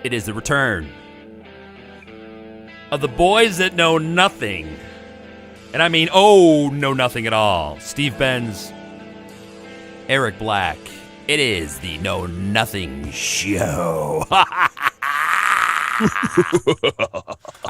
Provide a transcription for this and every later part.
It is the return of the boys that know nothing. And I mean, know nothing at all. Steve Benz, Eric Black. It is the Know Nothing Show. I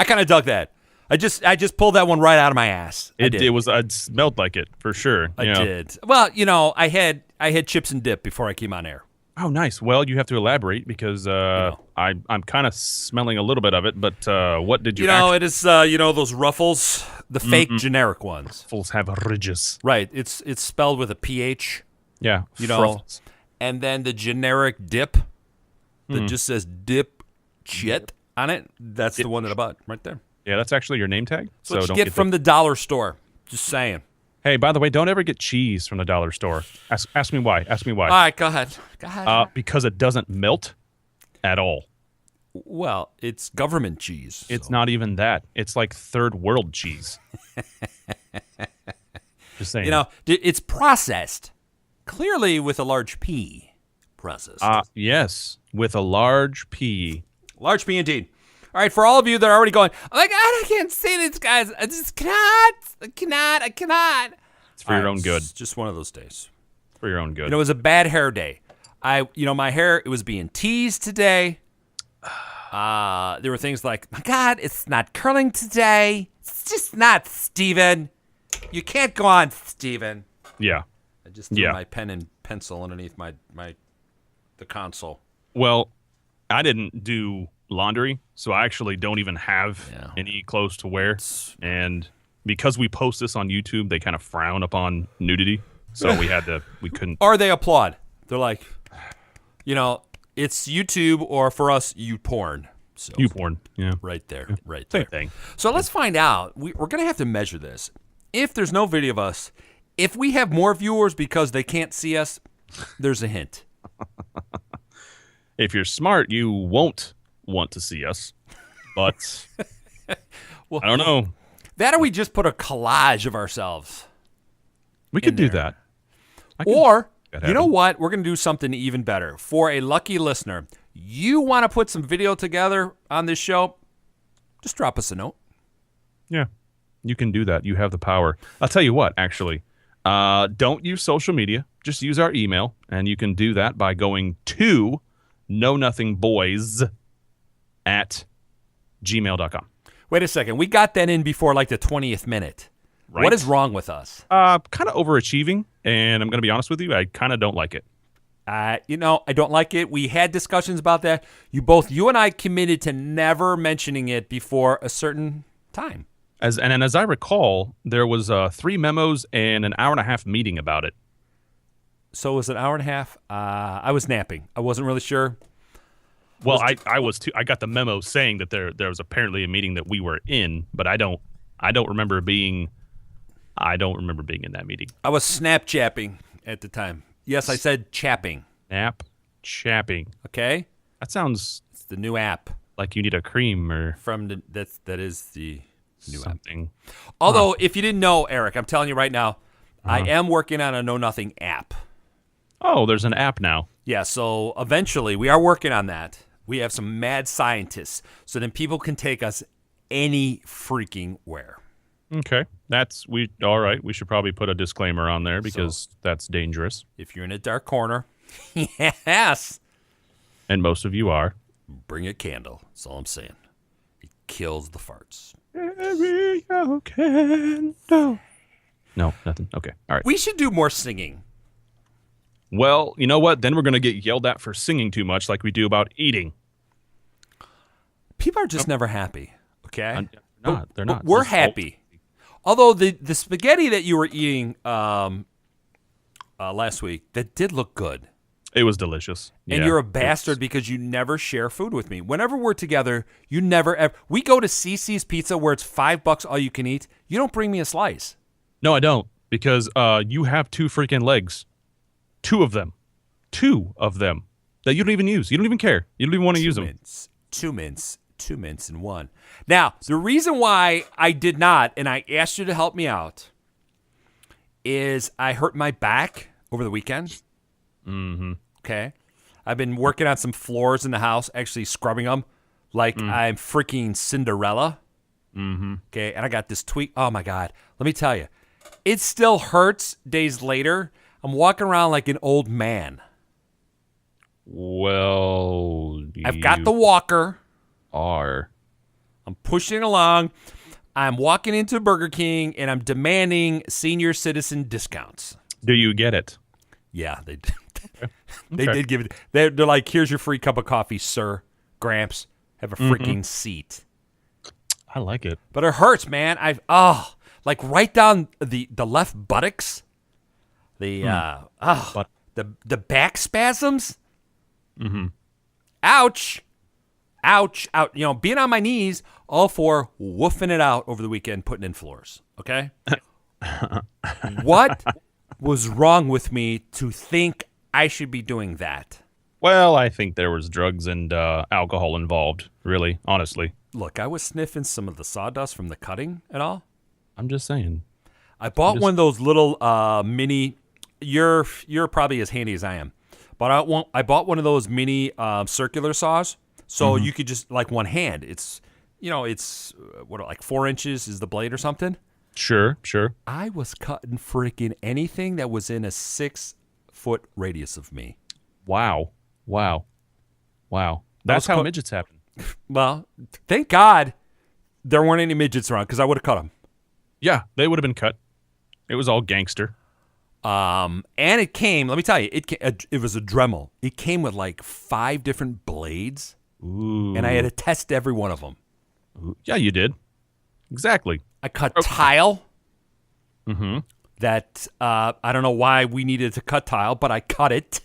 kind of dug that. I just pulled that one right out of my ass. It smelled like it for sure. I did. Well, I had chips and dip before I came on air. Oh, nice. Well, you have to elaborate because I'm kind of smelling a little bit of it. But what did you? It is those Ruffles, the fake generic ones. Ruffles have ridges. Right. It's spelled with a PH. Yeah. Ruffles. And then the generic dip that just says dip shit on it. That's the one that I bought right there. Yeah, that's actually your name tag. So don't get from the dollar store. Just saying. Hey, by the way, don't ever get cheese from the dollar store. Ask me why. All right, go ahead. Because it doesn't melt at all. Well, it's government cheese. It's not even that. It's like third world cheese. Just saying. It's processed. Clearly with a large P. Processed. Yes, with a large P. Large P indeed. All right, for all of you that are already going, oh my God, I can't see these guys. I just cannot. I cannot. It's for your own good. It's just one of those days. For your own good. It was a bad hair day. My hair, it was being teased today. There were things like, my God, it's not curling today. It's just not, Steven. You can't go on, Steven. Yeah. I just threw my pen and pencil underneath the console. Well, I didn't do laundry, so I actually don't even have any clothes to wear. And because we post this on YouTube, they kind of frown upon nudity. So we couldn't. Or they applaud. They're like, it's YouTube, or for us, YouPorn. So, YouPorn, yeah. Right there, right Same there. thing. So let's find out. We're going to have to measure this. If there's no video of us, if we have more viewers because they can't see us, there's a hint. If you're smart, you won't want to see us, but well, I don't know. That or we just put a collage of ourselves. We could do that. Or, you know what? We're going to do something even better. For a lucky listener, you want to put some video together on this show, just drop us a note. Yeah, you can do that. You have the power. I'll tell you what, actually. Don't use social media. Just use our email, and you can do that by going to knownothingboys@gmail.com. Wait a second. We got that in before like the 20th minute. Right. What is wrong with us? Kind of overachieving, and I'm going to be honest with you, I kind of don't like it. I don't like it. We had discussions about that. You and I committed to never mentioning it before a certain time. As I recall, there was 3 memos and an hour and a half meeting about it. So it was an hour and a half. I was napping. I wasn't really sure. Well, I was too. I got the memo saying that there was apparently a meeting that we were in, but I don't remember being in that meeting. I was snapchapping at the time. Yes, I said chapping. Snapchapping. Okay. That sounds. It's the new app. Like you need a cream or that is the new something. App. Although, if you didn't know, Eric, I'm telling you right now, I am working on a Know Nothing app. Oh, there's an app now. Yeah, so eventually we are working on that. We have some mad scientists, so then people can take us any freaking where. Okay, all right. We should probably put a disclaimer on there because that's dangerous. If you're in a dark corner, yes, and most of you are, bring a candle. That's all I'm saying. It kills the farts. Carry your candle. No, nothing. Okay, all right. We should do more singing. Well, you know what? Then we're going to get yelled at for singing too much like we do about eating. People are just never happy, okay? They're not. We're happy. Although the spaghetti that you were eating last week, that did look good. It was delicious. And you're a bastard because you never share food with me. Whenever we're together, you never ever. We go to CC's Pizza where it's $5 all you can eat. You don't bring me a slice. No, I don't, because you have 2 freaking legs. 2 of them that you don't even use. You don't even care. You don't even want to use them. 2 mints, and 1. Now, the reason why I did not, and I asked you to help me out, is I hurt my back over the weekend. Mm-hmm. Okay. I've been working on some floors in the house, actually scrubbing them like I'm freaking Cinderella. Mm-hmm. Okay, and I got this tweet. Oh, my God. Let me tell you. It still hurts days later. I'm walking around like an old man. Well, I've got the walker. I'm pushing along. I'm walking into Burger King, and I'm demanding senior citizen discounts. Do you get it? Yeah, they did. They did give it. They're like, here's your free cup of coffee, sir. Gramps, have a freaking seat. I like it. But it hurts, man. Like right down the left buttocks. The back spasms. Mm-hmm. Ouch. Ouch. Out. You know, being on my knees, all for woofing it out over the weekend, putting in floors. Okay? What was wrong with me to think I should be doing that? Well, I think there was drugs and alcohol involved, really, honestly. Look, I was sniffing some of the sawdust from the cutting and all. I'm just saying. I bought one of those little mini. You're probably as handy as I am, but I bought one of those mini circular saws, so you could just like one hand. It's like 4 inches is the blade or something. Sure. I was cutting freaking anything that was in a 6-foot radius of me. Wow. That's how midgets happen. Well, thank God there weren't any midgets around because I would have cut them. Yeah, they would have been cut. It was all gangster. And it came. Let me tell you, it was a Dremel. It came with like 5 different blades. Ooh. And I had to test every one of them. Ooh. Yeah, you did. Exactly. I cut tile. Mm-hmm. That I don't know why we needed to cut tile, but I cut it.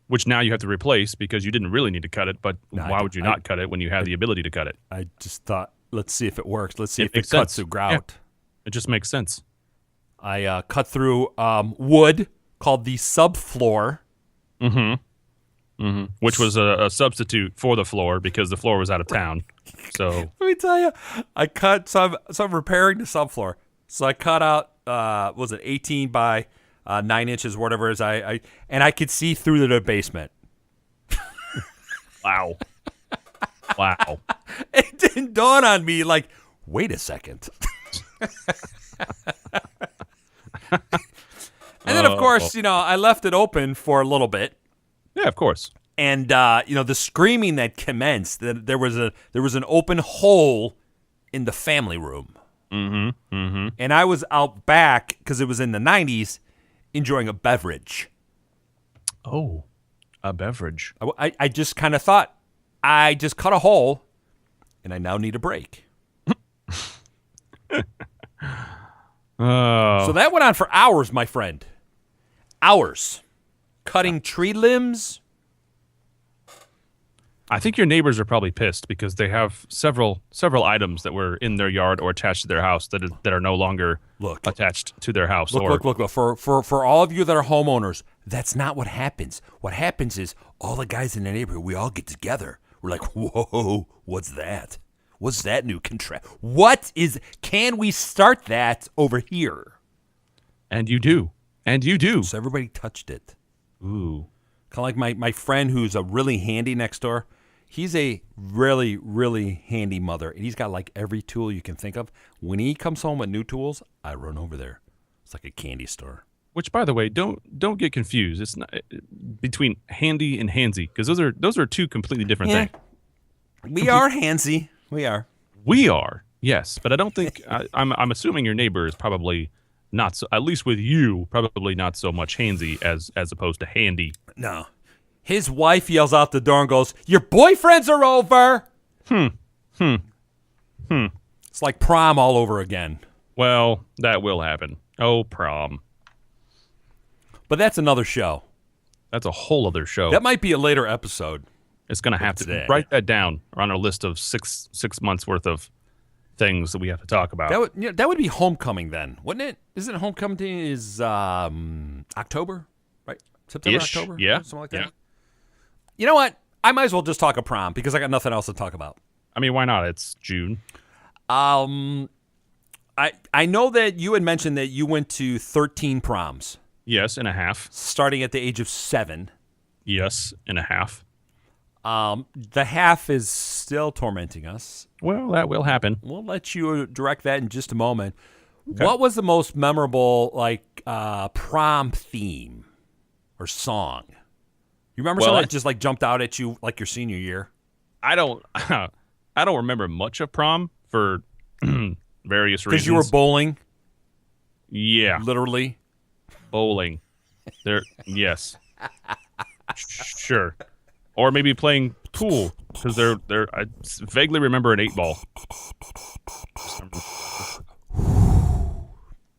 Which now you have to replace because you didn't really need to cut it, but why would you not cut it when you have the ability to cut it? I just thought, let's see if it works. Let's see if it cuts through grout. Yeah. It just makes sense. I cut through wood called the subfloor. Mm-hmm. Mm-hmm. Which was a substitute for the floor because the floor was out of town. So let me tell you, so I'm repairing the subfloor. So I cut out, 18 by 9 inches, whatever it is. And I could see through the basement. Wow. It didn't dawn on me like, wait a second. And then, of course, I left it open for a little bit. Yeah, of course. And the screaming that commenced, that there was an open hole in the family room. Mm-hmm. Mm-hmm. And I was out back because it was in the 90s, enjoying a beverage. Oh, a beverage. I just kind of thought, I just cut a hole, and I now need a break. Oh. So that went on for hours, my friend. Hours. Cutting tree limbs. I think your neighbors are probably pissed because they have several items that were in their yard or attached to their house that are no longer attached to their house. Look. For all of you that are homeowners, that's not what happens. What happens is all the guys in the neighborhood, we all get together. We're like, whoa, what's that? What's that new contract? Can we start that over here? And you do. So everybody touched it. Ooh. Kind of like my friend who's a really handy next door. He's a really, really handy mother, and he's got like every tool you can think of. When he comes home with new tools, I run over there. It's like a candy store. Which, by the way, don't get confused. It's not between handy and handsy because those are two completely different things. We are handsy. We are. Yes, but I don't think I'm assuming your neighbor is probably not so. At least with you, probably not so much handsy as opposed to handy. No. His wife yells out the door and goes, "Your boyfriends are over." It's like prom all over again. Well, that will happen. Oh, prom. But that's another show. That's a whole other show. That might be a later episode. It's going to have to write that down on our list of six months worth of things that we have to talk about. That would be homecoming then, wouldn't it? Isn't it homecoming is October, right? September, October? Yeah. Something like that. Yeah. You know what? I might as well just talk a prom because I got nothing else to talk about. I mean, why not? It's June. I know that you had mentioned that you went to 13 proms. Yes, and a half. Starting at the age of 7. Yes, and a half. The half is still tormenting us. Well, that will happen. We'll let you direct that in just a moment. Okay. What was the most memorable, prom theme or song? You remember something that just jumped out at you like your senior year? I don't remember much of prom for various reasons. Because you were bowling? Yeah. Literally? Bowling. Yes. Sure. Or maybe playing pool, because I vaguely remember an 8-ball.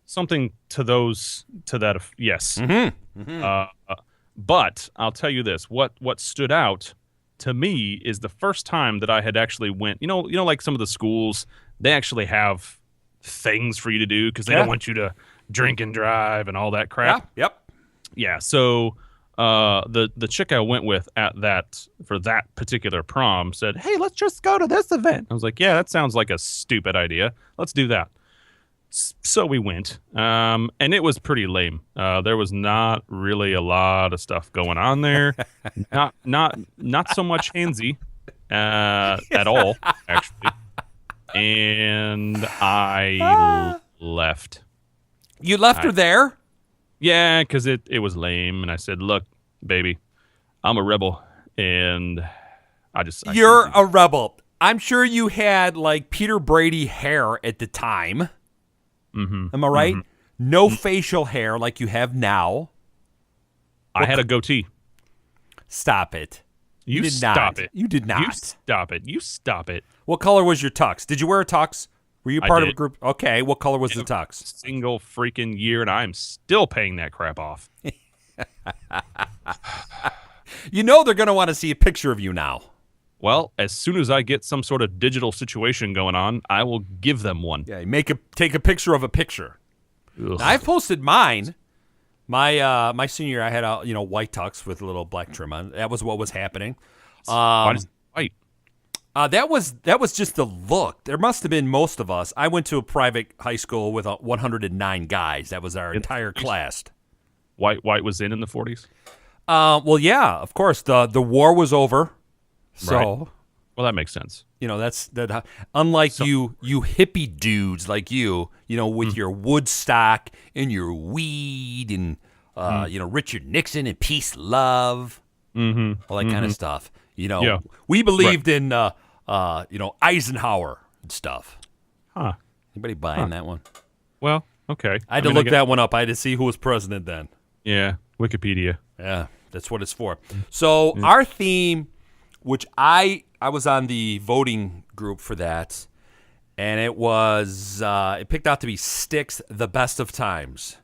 Something to that, yes. Mm-hmm. Mm-hmm. But I'll tell you this: what stood out to me is the first time that I had actually went. Like some of the schools, they actually have things for you to do because they don't want you to drink and drive and all that crap. Yeah. Yep. Yeah. So the chick I went with for that particular prom said, "Hey, let's just go to this event." I was like, "Yeah, that sounds like a stupid idea. Let's do that." So we went, and it was pretty lame. There was not really a lot of stuff going on there. not so much handsy at all, actually. And I left. You left her there? Yeah, because it was lame, and I said, "Look, baby, I'm a rebel, and You're a rebel. I'm sure you had Peter Brady hair at the time. Mm-hmm. Am I right? Mm-hmm. No facial hair like you have now. I had a goatee. Stop it. You did stop not. it. You did not. You stop it. You stop it. What color was your tux? Did you wear a tux? Were you part of a did. group? Okay. What color was the tux? Single freaking year, and I'm still paying that crap off. You know they're going to want to see a picture of you now. Well, as soon as I get some sort of digital situation going on, I will give them one. Yeah, take a picture of a picture. Now, I've posted mine. My senior year, I had a white tux with a little black trim on. That was what was happening. Why is it white? That was just the look. There must have been most of us. I went to a private high school with 109 guys. That was our entire class. White was in the 40s? Well, yeah, of course. The war was over. So, right. Well, that makes sense. That's that. Unlike you hippie dudes like you, with your Woodstock and your weed and Richard Nixon and peace, love, all that kind of stuff. We believed in Eisenhower and stuff. Huh? Anybody buying that one? Well, okay. I had to look that one up. I had to see who was president then. Yeah, Wikipedia. Yeah, that's what it's for. So our theme, which I was on the voting group for that, and it picked out to be Styx, The Best of Times.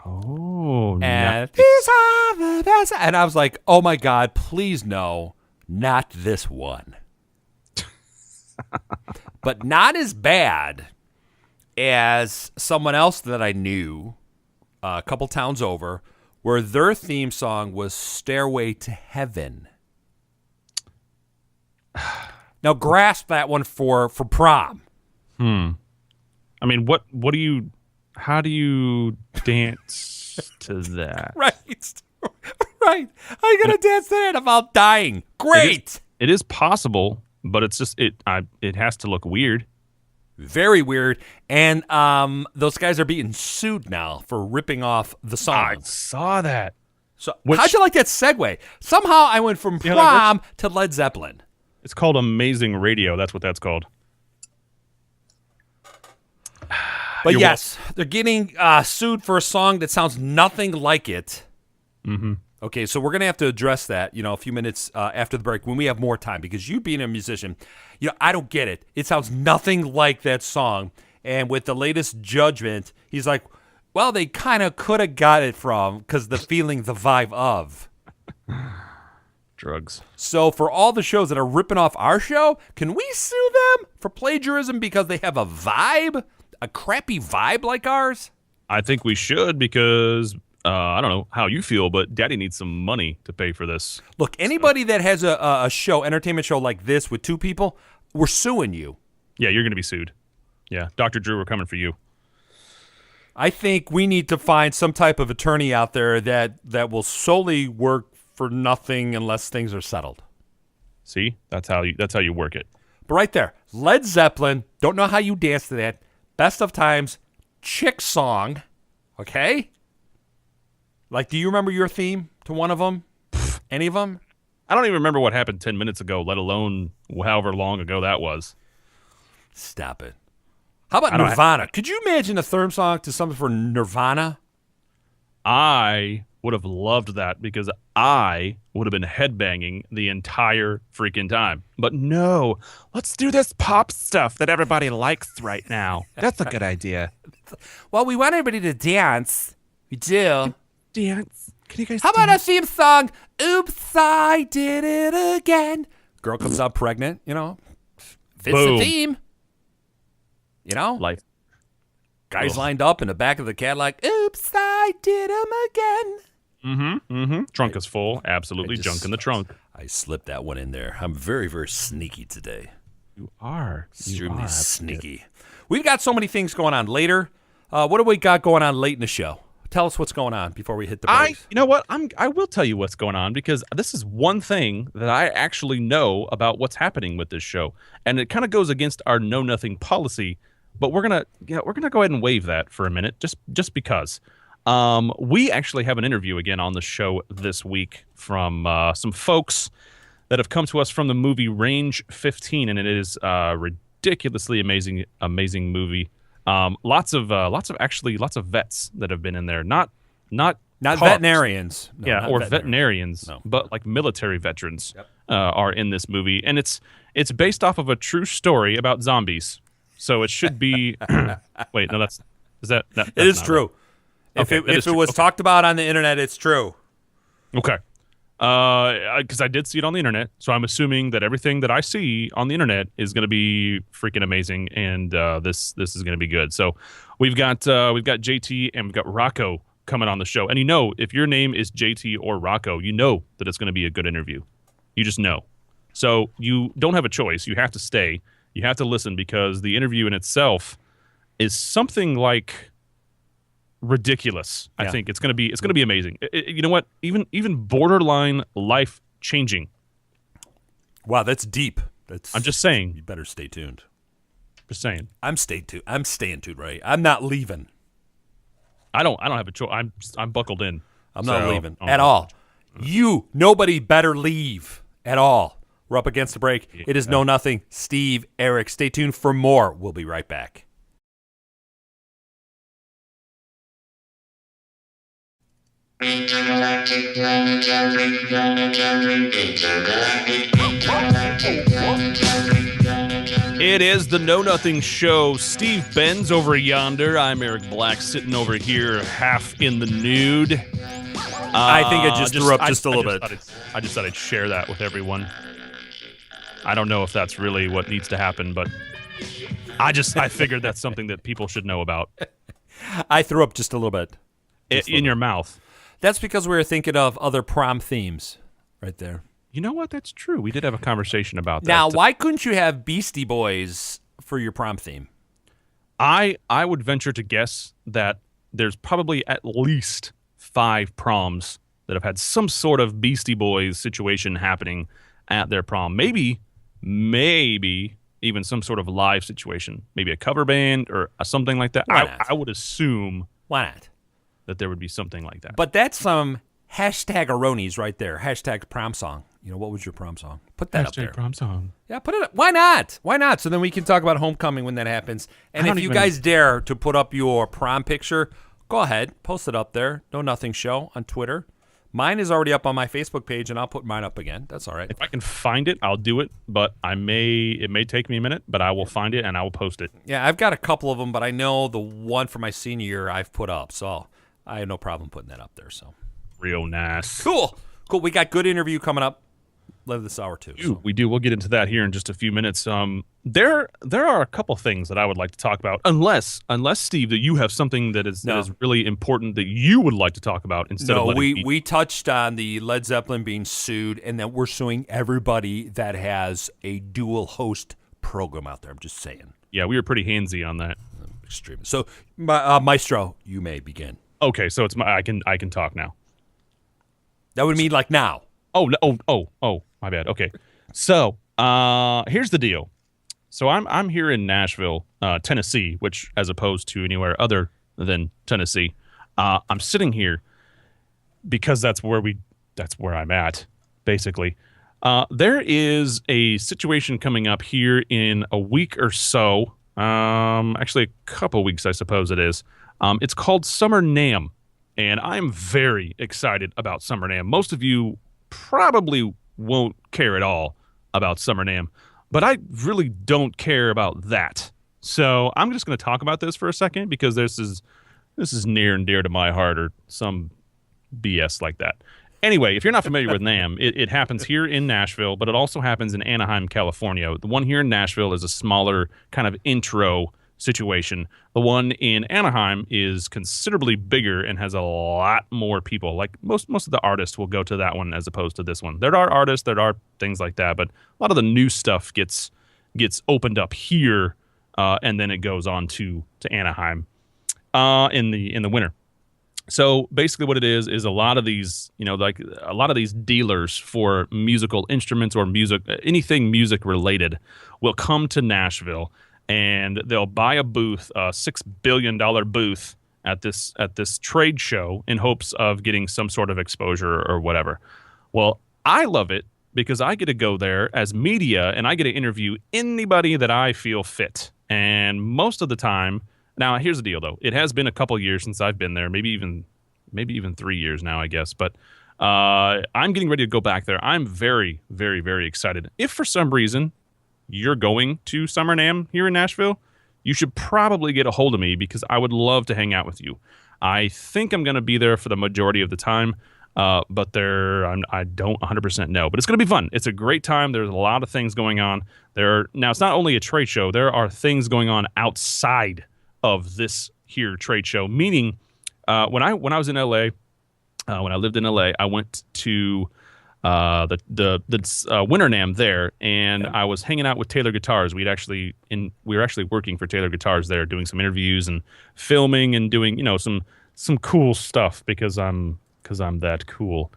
Oh, and these are the best. And I was like, oh my God, please no, not this one. But not as bad as someone else that I knew a couple towns over, where their theme song was Stairway to Heaven. Now grasp that one for prom. I mean, how do you dance to that? Right. Right. How are you going to dance to that about dying? Great. It is possible, but it's just it has to look weird. Very weird. And those guys are being sued now for ripping off the song. I saw that. So how'd you like that segue? Somehow I went from Prom to Led Zeppelin. It's called Amazing Radio. That's what that's called. But yes, they're getting sued for a song that sounds nothing like it. Mm-hmm. Okay, so we're going to have to address that, a few minutes after the break when we have more time, because you being a musician, I don't get it. It sounds nothing like that song. And with the latest judgment, he's like, well, they kind of could have got it from, because the feeling, the vibe of. Drugs. So for all the shows that are ripping off our show, can we sue them for plagiarism because they have a vibe? A crappy vibe like ours? I think we should, because I don't know how you feel, but Daddy needs some money to pay for this. Look, anybody that has a show, entertainment show like this with two people, we're suing you. Yeah, you're going to be sued. Yeah, Dr. Drew, we're coming for you. I think we need to find some type of attorney out there that will solely work for nothing unless things are settled. See, that's how you work it. But right there, Led Zeppelin. Don't know how you dance to that. Best of Times, chick song. Okay. Like, do you remember your theme to one of them? Any of them? I don't even remember what happened 10 minutes ago, let alone however long ago that was. Stop it. How about Nirvana? Could you imagine a theme song to something for Nirvana? I would have loved that because I would have been headbanging the entire freaking time. But no, let's do this pop stuff that everybody likes right now. That's a good idea. Well, we want everybody to dance. We do. Dance. Can you guys How about a theme song? Oops, I did it again. Girl comes out pregnant, Fits Boom. the theme. Life. Guys lined up in the back of the Cadillac. Oops, I did him again. Trunk is full. Absolutely. Junk in the trunk. I slipped that one in there. I'm very, very sneaky today. You are. Extremely sneaky. We've got so many things going on later. What do we got going on late in the show? Tell us what's going on before we hit the breaks. You know what? I will tell you what's going on because this is one thing that I actually know about what's happening with this show, and it kind of goes against our know nothing policy. But we're gonna go ahead and waive that for a minute, just because. We actually have an interview again on the show this week from some folks that have come to us from the movie Range 15, and it is a ridiculously amazing movie. Lots of vets that have been in there, not veterinarians, veterinarians, but like military veterans are in this movie, and it's based off of a true story about zombies. So it should be. Wait, no, that's it is true. Right. If it was talked about on the internet, it's true. Okay. Because I did see it on the internet, so I'm assuming that everything that I see on the internet is going to be freaking amazing, and this is going to be good. So we've got JT and we've got Rocco coming on the show, and if your name is JT or Rocco, you know that it's going to be a good interview. You just know. So you don't have a choice. You have to stay. You have to listen because the interview in itself is something like ridiculous. Yeah. I think it's going to be amazing. You know what? Even borderline life changing. Wow, that's deep. I'm just saying. You better stay tuned. Just saying. I'm staying tuned, right? I'm not leaving. I don't have a choice. I'm buckled in. I'm not leaving at all. Nobody better leave at all. We're up against the break. Yeah. It is Know Nothing. Steve, Eric, stay tuned for more. We'll be right back. It is the Know Nothing Show. Steve Benz over yonder. I'm Eric Black sitting over here half in the nude. I think I just threw up just a little bit. I just thought I'd share that with everyone. I don't know if that's really what needs to happen, but I figured that's something that people should know about. I threw up just a little bit. In your mouth. That's because we were thinking of other prom themes right there. You know what? That's true. We did have a conversation about that. Now, why couldn't you have Beastie Boys for your prom theme? I would venture to guess that there's probably at least 5 proms that have had some sort of Beastie Boys situation happening at their prom. Maybe even some sort of live situation. Maybe a cover band or something like that. I would assume. Why not? That there would be something like that. But that's some hashtag-aronies right there. Hashtag prom song. What was your prom song? Put that up there. Hashtag prom song. Yeah, put it up. Why not? Why not? So then we can talk about homecoming when that happens. And if you guys dare to put up your prom picture, go ahead. Post it up there. Know Nothing Show on Twitter. Mine is already up on my Facebook page, and I'll put mine up again. That's all right. If I can find it, I'll do it. But it may take me a minute, but I will find it, and I will post it. Yeah, I've got a couple of them, but I know the one for my senior year I've put up. So I have no problem putting that up there. So real nice. Cool. We got good interview coming up later this hour too. So. We do. We'll get into that here in just a few minutes. There are a couple things that I would like to talk about, unless Steve, that you have something that is really important that you would like to talk about instead of we touched on the Led Zeppelin being sued and that we're suing everybody that has a dual host program out there. I'm just saying. Yeah, we were pretty handsy on that. Extreme. So, Maestro, you may begin. Okay, so it's I can talk now. That would mean like now. Oh, no, my bad. Okay. So, here's the deal. So I'm here in Nashville, Tennessee, which as opposed to anywhere other than Tennessee. I'm sitting here because that's where I'm at, basically. There is a situation coming up here in a week or so. Actually, a couple weeks, I suppose it is. It's called Summer NAMM, and I'm very excited about Summer NAMM. Most of you probably won't care at all about Summer NAMM, but I really don't care about that. So I'm just going to talk about this for a second because this is near and dear to my heart, or some BS like that. Anyway, if you're not familiar with NAMM, it happens here in Nashville, but it also happens in Anaheim, California. The one here in Nashville is a smaller kind of intro situation. The one in Anaheim is considerably bigger and has a lot more people. Like most of the artists will go to that one as opposed to this one. There are artists, there are things like that, but a lot of the new stuff gets opened up here, and then it goes on to Anaheim in the winter. So basically what it is a lot of these, like a lot of these dealers for musical instruments or anything music related will come to Nashville, and they'll buy a booth, a $6 billion booth at this trade show in hopes of getting some sort of exposure or whatever. Well, I love it because I get to go there as media and I get to interview anybody that I feel fit. And most of the time, now, here's the deal, though. It has been a couple years since I've been there, maybe even 3 years now, I guess. But I'm getting ready to go back there. I'm very, very, very excited. If for some reason you're going to Summer NAMM here in Nashville, you should probably get a hold of me because I would love to hang out with you. I think I'm going to be there for the majority of the time, but I don't 100% know. But it's going to be fun. It's a great time. There's a lot of things going on. Now, it's not only a trade show. There are things going on outside of this here trade show, meaning when I was in LA, when I lived in LA, I went to the Winter NAMM there, and I was hanging out with Taylor Guitars. We were actually working for Taylor Guitars there, doing some interviews and filming and doing some cool stuff because I'm that cool.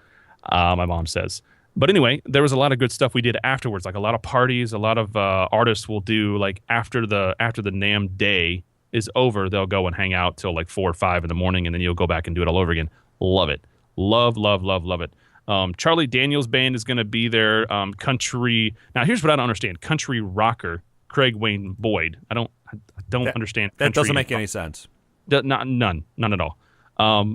My mom says. But anyway, there was a lot of good stuff we did afterwards, like a lot of parties. A lot of artists will do, like after the NAMM day is over, they'll go and hang out till like 4 or 5 in the morning, and then you'll go back and do it all over again. Love it. Love it. Charlie Daniels Band is going to be there. Country. Now, here's what I don't understand. Country rocker Craig Wayne Boyd. I don't understand. That doesn't make any sense. None at all.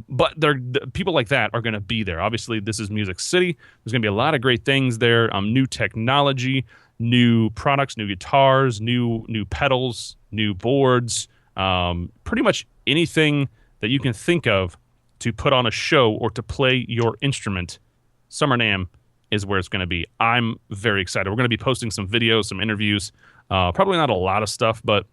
But people like that are going to be there. Obviously, this is Music City. There's going to be a lot of great things there. New technology, new products, new guitars, new pedals, new boards. Pretty much anything that you can think of to put on a show or to play your instrument, Summer NAMM is where it's going to be. I'm very excited. We're going to be posting some videos, some interviews. Probably not a lot of stuff, but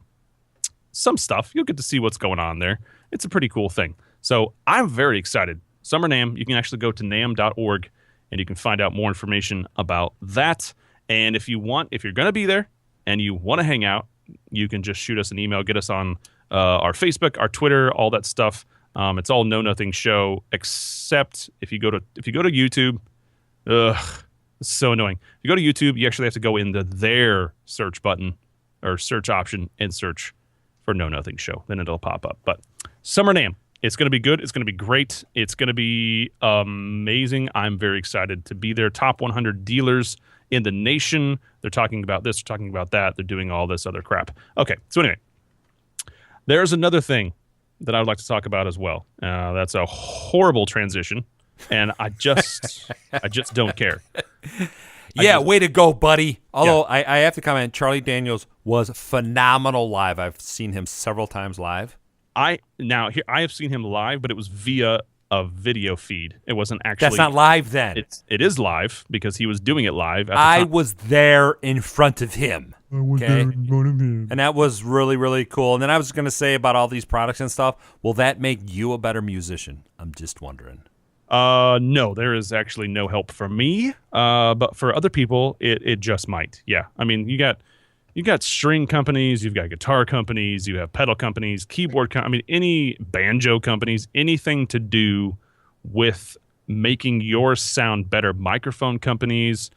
some stuff. You'll get to see what's going on there. It's a pretty cool thing. So I'm very excited. Summer NAMM, you can actually go to namm.org and you can find out more information about that. And if you're going to be there and you want to hang out, you can just shoot us an email, get us on our Facebook, our Twitter, all that stuff. It's all Know Nothing Show, except if you go to YouTube. It's so annoying. If you go to YouTube, you actually have to go into their search button or search option and search for Know Nothing Show. Then it'll pop up. But Summer NAMM, it's going to be good. It's going to be great. It's going to be amazing. I'm very excited to be there. Top 100 dealers in the nation. They're talking about this, they're talking about that. They're doing all this other crap. Okay, so anyway, there's another thing that I would like to talk about as well. That's a horrible transition, and I just don't care. Way to go, buddy. Although I have to comment, Charlie Daniels was phenomenal live. I've seen him several times live. I have seen him live, but it was via a video feed. It wasn't actually. That's not live then. It is live because he was doing it live. I was there in front of him. And that was really, really cool. And then I was going to say about all these products and stuff, will that make you a better musician? I'm just wondering. No, there is actually no help for me. But for other people, it just might. Yeah. I mean, you got string companies, you've got guitar companies, you have pedal companies, keyboard any banjo companies, anything to do with making yours sound better. Microphone companies,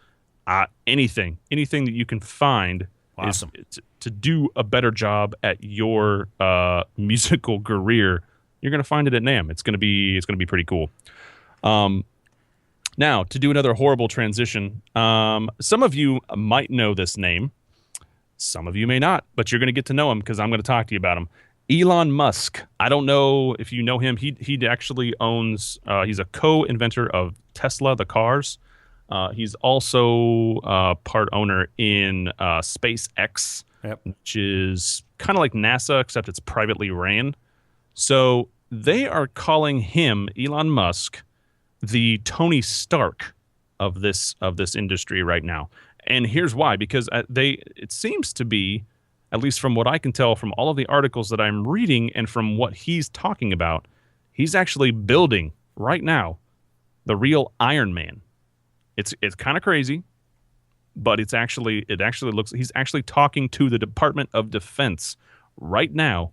anything that you can find Awesome. is to do a better job at your musical career. You're going to find it at NAMM. It's going to be pretty cool. Now, to do another horrible transition, some of you might know this name. Some of you may not, but you're going to get to know him because I'm going to talk to you about him. Elon Musk. I don't know if you know him. He actually owns, he's a co-inventor of Tesla, the cars. He's also part owner in SpaceX, which is kind of like NASA, except it's privately ran. So they are calling him, Elon Musk, the Tony Stark of this industry right now. And here's why, because it seems to be, at least from what I can tell from all of the articles that I'm reading and from what he's talking about, he's actually building right now the real Iron Man. It's kind of crazy, but it actually looks, he's actually talking to the Department of Defense right now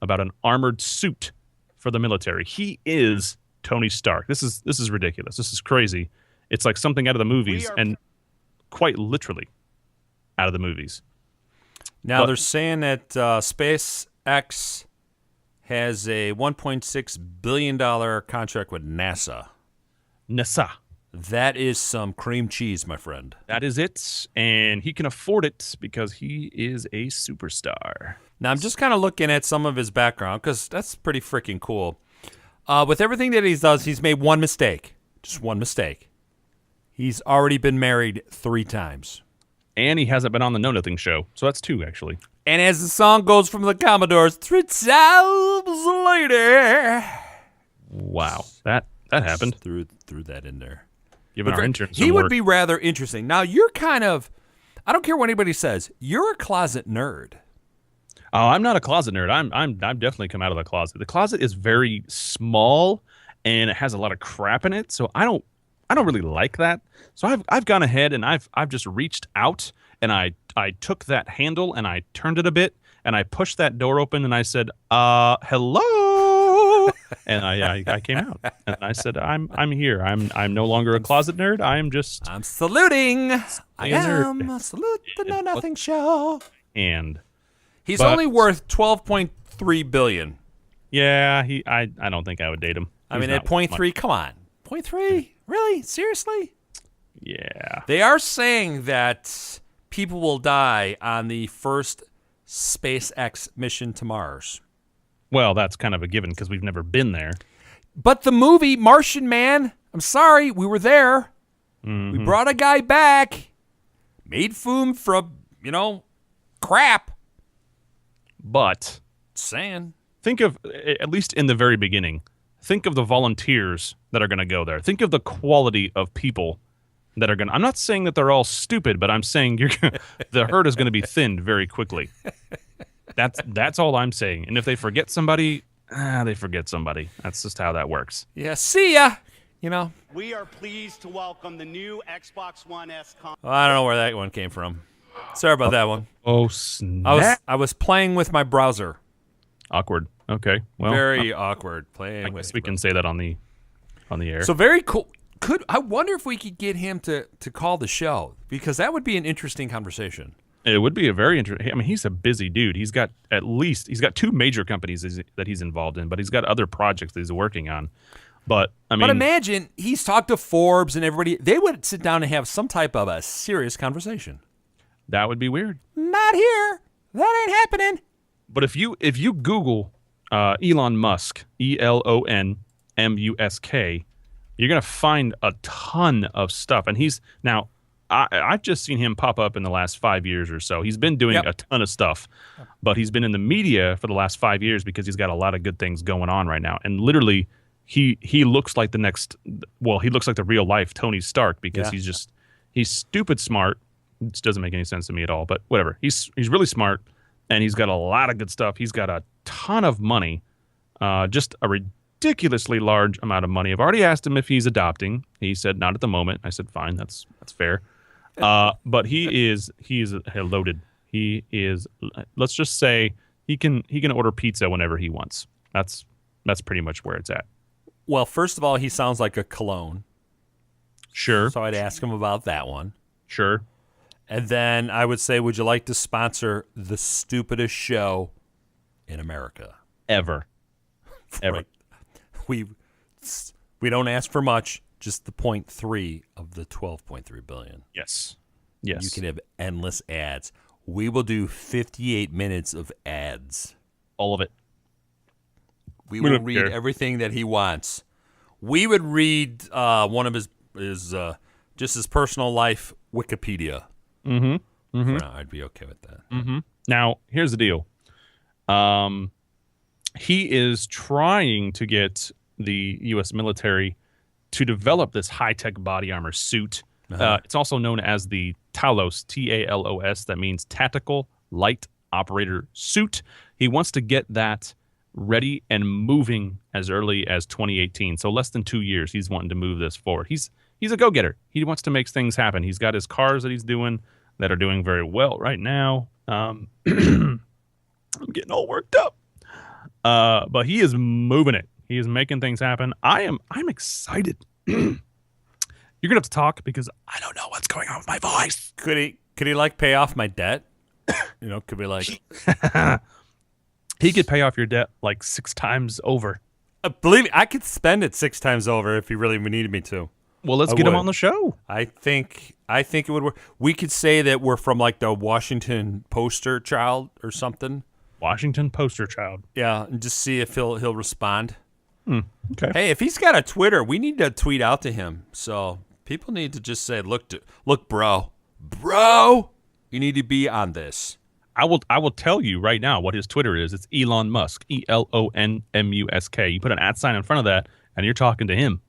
about an armored suit for the military. He is Tony Stark. This is ridiculous. This is crazy. It's like something out of the movies, and quite literally out of the movies. Now they're saying that SpaceX has a $1.6 billion contract with NASA. NASA. That is some cream cheese, my friend. That is it, and he can afford it because he is a superstar. Now, I'm just kind of looking at some of his background because that's pretty freaking cool. With everything that he does, he's made one mistake. Just one mistake. He's already been married 3 times. And he hasn't been on the Know Nothing show, so that's 2, actually. And as the song goes from the Commodores, 3 times later. Wow, that happened. Threw that in there. Giving our interns he would be rather interesting. Now, you're kind of, I don't care what anybody says, you're a closet nerd. Oh, I'm not a closet nerd. I've definitely come out of the closet. The closet is very small and it has a lot of crap in it, so I don't really like that. So I've gone ahead and I've just reached out and I took that handle and I turned it a bit and I pushed that door open and I said, hello. And I came out and I said, I'm here. I'm no longer a closet nerd. I'm saluting. I am salute the Know Nothing show. And he's only worth $12.3 billion. Yeah, I don't think I would date him. I mean, at 0.3, come on. 0.3? Really? Seriously? Yeah. They are saying that people will die on the first SpaceX mission to Mars. Well, that's kind of a given because we've never been there. But the movie Martian Man, I'm sorry, we were there. Mm-hmm. We brought a guy back, made food from, crap. But saying, think of, at least in the very beginning, think of the volunteers that are going to go there. Think of the quality of people that are going to... I'm not saying that they're all stupid, but I'm saying the herd is going to be thinned very quickly. That's all I'm saying. And if they forget somebody, they forget somebody. That's just how that works. Yeah, see ya. We are pleased to welcome the new Xbox One S console. I don't know where that one came from. Sorry about that one. Oh, snap. I was playing with my browser. Awkward. Okay. Well, very awkward playing. I guess we can say that on the air. So very cool. I wonder if we could get him to call the show, because that would be an interesting conversation. It would be a very interesting. I mean, he's a busy dude. He's got 2 major companies that he's involved in, but he's got other projects that he's working on. But imagine he's talked to Forbes and everybody. They would sit down and have some type of a serious conversation. That would be weird. Not here. That ain't happening. But if you Google Elon Musk, ELON MUSK, you're gonna find a ton of stuff. And I've just seen him pop up in the last 5 years or so. He's been doing a ton of stuff, but he's been in the media for the last 5 years because he's got a lot of good things going on right now. And literally, he looks like he looks like the real life Tony Stark because he's stupid smart. Which doesn't make any sense to me at all, but whatever. He's really smart, and he's got a lot of good stuff. He's got a ton of money, just a ridiculously large amount of money. I've already asked him if he's adopting. He said not at the moment. I said fine, that's fair. But he is loaded. He is. Let's just say he can order pizza whenever he wants. That's pretty much where it's at. Well, first of all, he sounds like a cologne. Sure. So I'd ask him about that one. Sure. And then I would say, would you like to sponsor the stupidest show in America? Ever. Right. We don't ask for much, just the 0.3 of the 12.3 billion. Yes. You can have endless ads. We will do 58 minutes of ads. All of it. We will read everything that he wants. We would read one of his just his personal life Wikipedia. Mm-hmm. Mm-hmm. Now, I'd be okay with that. Mm-hmm. Now, here's the deal. He is trying to get the U.S. military to develop this high-tech body armor suit. It's also known as the Talos, T-A-L-O-S. That means Tactical Light Operator Suit. He wants to get that ready and moving as early as 2018. So less than 2 years, he's wanting to move this forward. He's a go-getter. He wants to make things happen. He's got his cars that he's doing that are doing very well right now. I'm getting all worked up. But he is moving it. He is making things happen. I'm excited. You're gonna have to talk because I don't know what's going on with my voice. Could he like pay off my debt? Could be like he could pay off your debt like 6 times over. Believe me, I could spend it 6 times over if he really needed me to. Well, let's get him on the show. I think it would work. We could say that we're from like the Washington poster child or something. Washington poster child. Yeah, and just see if he'll respond. Okay. Hey, if he's got a Twitter, we need to tweet out to him. So people need to just say, "Look, bro, you need to be on this." I will tell you right now what his Twitter is. It's Elon Musk, ELONMUSK. You put an @sign in front of that, and you're talking to him.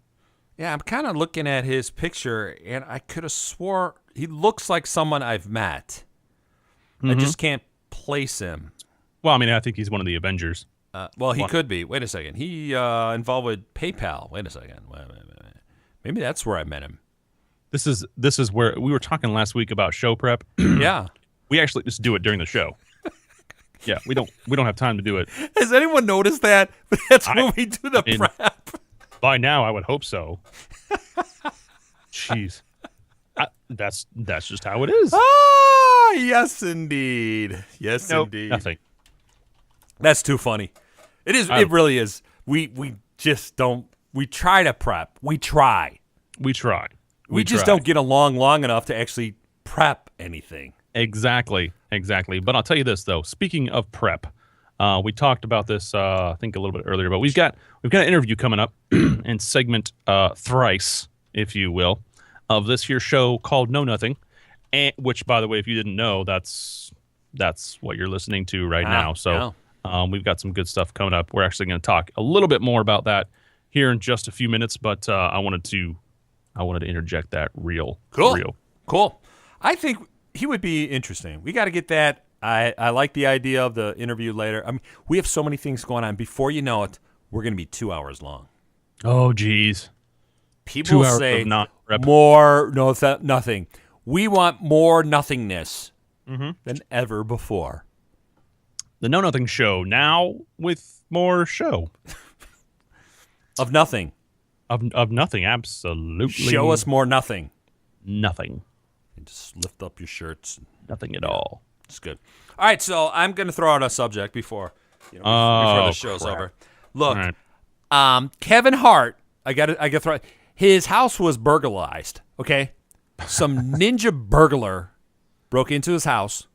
Yeah, I'm kind of looking at his picture, and I could have swore he looks like someone I've met. I just can't place him. Well, I mean, I think he's one of the Avengers. Well, he could be. Wait a second. He involved with PayPal. Wait a second. Wait. Maybe that's where I met him. This is where we were talking last week about show prep. Yeah. We actually just do it during the show. Yeah, we don't have time to do it. Has anyone noticed that? That's when we do the prep. By now, I would hope so. Jeez. That's just how it is. Ah, yes, indeed. Yes, indeed. Nothing. That's too funny. It is. It really is. We just don't. We try to prep. We try. We just don't get along long enough to actually prep anything. Exactly. But I'll tell you this though. Speaking of prep, we talked about this I think a little bit earlier, but we've got an interview coming up in segment thrice, if you will, of this here show called Know Nothing, and which, by the way, if you didn't know, that's what you're listening to right now. So we've got some good stuff coming up. We're actually going to talk a little bit more about that here in just a few minutes, but I wanted to interject that real. Cool. I think he would be interesting. We got to get that. I like the idea of the interview later. I mean, we have so many things going on. Before you know it, we're going to be 2 hours long. Oh, geez. People say more, nothing. We want more nothingness than ever before. The Know Nothing Show now with more show. Of nothing. Of nothing, absolutely. Show us more nothing. Nothing. And just lift up your shirts. Nothing at all. It's good. All right, so I'm going to throw out a subject before the show's over. Look, right. Kevin Hart, I got to throw. His house was burglarized. Okay, some ninja burglar broke into his house.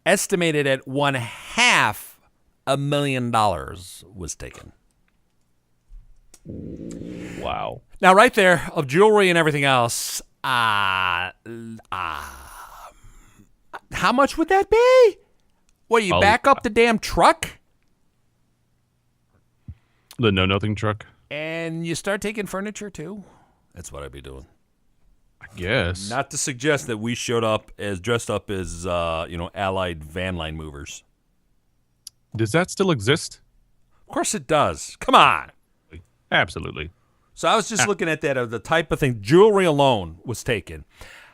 Estimated at $500,000 was taken. Wow. Now, right there, of jewelry and everything else, how much would that be? What, you back up the damn truck? The Know Nothing truck? And you start taking furniture, too? That's what I'd be doing. I guess. Not to suggest that we showed up dressed up as, Allied van line movers. Does that still exist? Of course it does. Come on. Absolutely. So I was just looking at that, the type of thing. Jewelry alone was taken.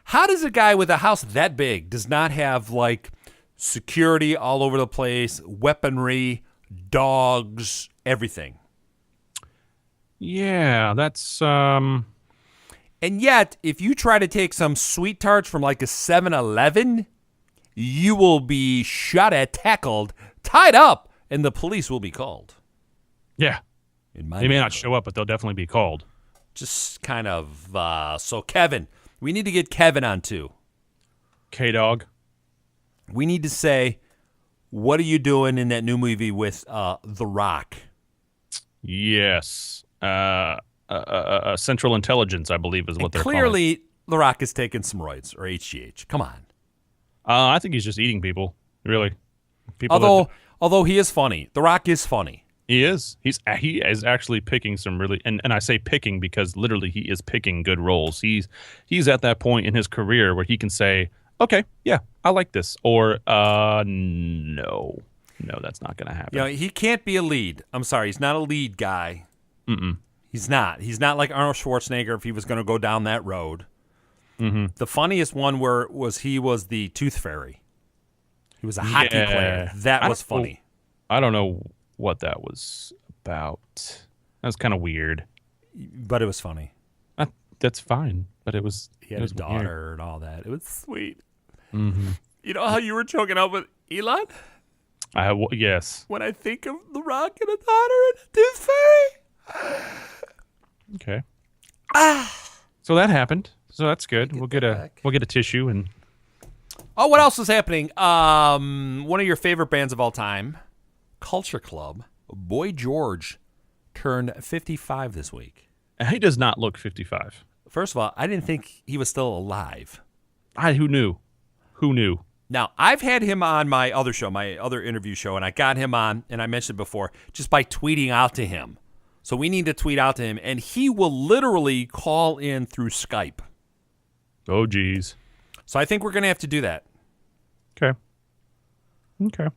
How does a guy with a house that big does not have, like, security all over the place, weaponry, dogs, everything? Yeah, that's And yet, if you try to take some sweet tarts from like a 7-Eleven, you will be shot at, tackled, tied up, and the police will be called. yeah. In my They may not neighborhood. show up, but they'll definitely be called. Just kind of, so Kevin, we need to get Kevin on too. K-Dog. We need to say, what are you doing in that new movie with The Rock? Yes. Central Intelligence, I believe, is what they're calling it. Clearly, The Rock is taking some roids, or HGH. Come on. I think he's just eating people, really. People Although he is funny. The Rock is funny. he is. He is actually picking some really, and I say picking because literally he is picking good roles. He's at that point in his career where he can say, okay, yeah, I like this, or no, that's not going to happen. You know, he can't be a lead. I'm sorry, he's not a lead guy. He's not. He's not like Arnold Schwarzenegger if he was going to go down that road. The funniest one he was the Tooth Fairy. He was a hockey player. That was funny. I don't know what that was about. That was kind of weird. But it was funny. That's fine, but it was. He had it was a daughter weird. and all that. It was sweet. You know how you were choking up with Elon? Yes. When I think of The Rock and a daughter and a Tooth Fairy. Okay. So that happened. So that's good. We'll get a tissue and. Oh, what else is happening? One of your favorite bands of all time, Culture Club, Boy George, turned 55 this week. He does not look 55. First of all, I didn't think he was still alive. Who knew? Who knew? Now, I've had him on my other show, my other interview show, and I got him on, and I mentioned before, just by tweeting out to him. So we need to tweet out to him, and he will literally call in through Skype. Oh, geez. So I think we're going to have to do that. Okay.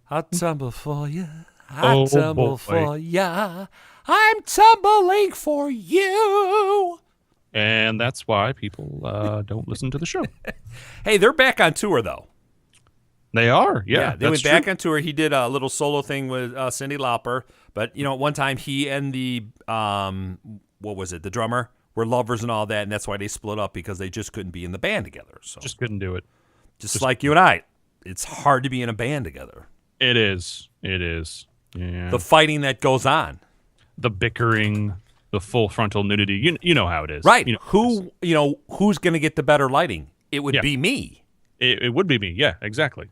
I'll tumble for you. Oh, I'll tumble boy. for ya. I'm tumbling for you. And that's why people don't listen to the show. Hey, they're back on tour, though. They are. Yeah, they went back on tour. He did a little solo thing with Cyndi Lauper. But, you know, at one time he and the, the drummer were lovers and all that. And that's why they split up, because they just couldn't be in the band together. So Just couldn't do it. just like you and I, it's hard to be in a band together. It is. Yeah. The fighting that goes on. The bickering, the full frontal nudity. You know how it is. Right. You know, Who's going to get the better lighting? It would Yeah. be me. It would be me. Yeah, exactly.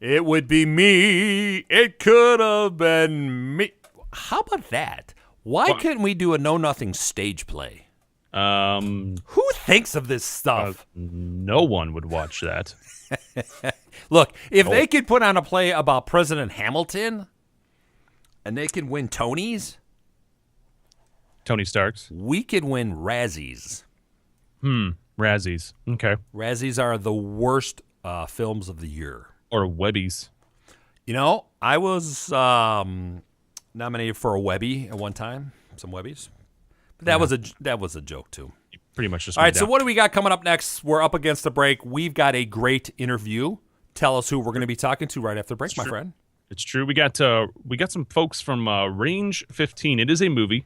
It would be me. It could have been me. How about that? Why couldn't we do a Know Nothing stage play? Who thinks of this stuff? No one would watch that. Look, if they could put on a play about President Hamilton and they could win Tonys, Tony Starks. we could win Razzies. Razzies. Okay. Razzies are the worst films of the year. Or Webbies. You know, I was nominated for a Webby at one time, some Webbies. But that was a joke too. Pretty much just. All right, went so down. what do we got coming up next? We're up against the break. We've got a great interview. Tell us who we're going to be talking to right after the break, my friend. It's true. We got some folks from Range 15. It is a movie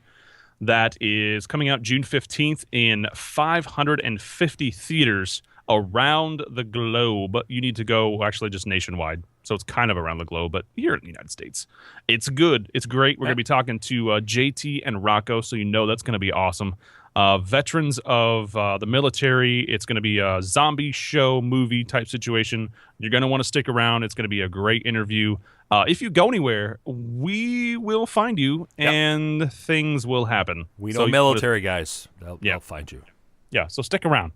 that is coming out June 15th in 550 theaters around the globe. You need to go actually just nationwide. So it's kind of around the globe, but here in the United States. It's good. It's great. We're going to be talking to JT and Rocco, so you know that's going to be awesome. Veterans of the military. It's going to be a zombie show, movie type situation. You're going to want to stick around. It's going to be a great interview. If you go anywhere, we will find you, and things will happen. We know military guys. They'll find you. Yeah, so stick around.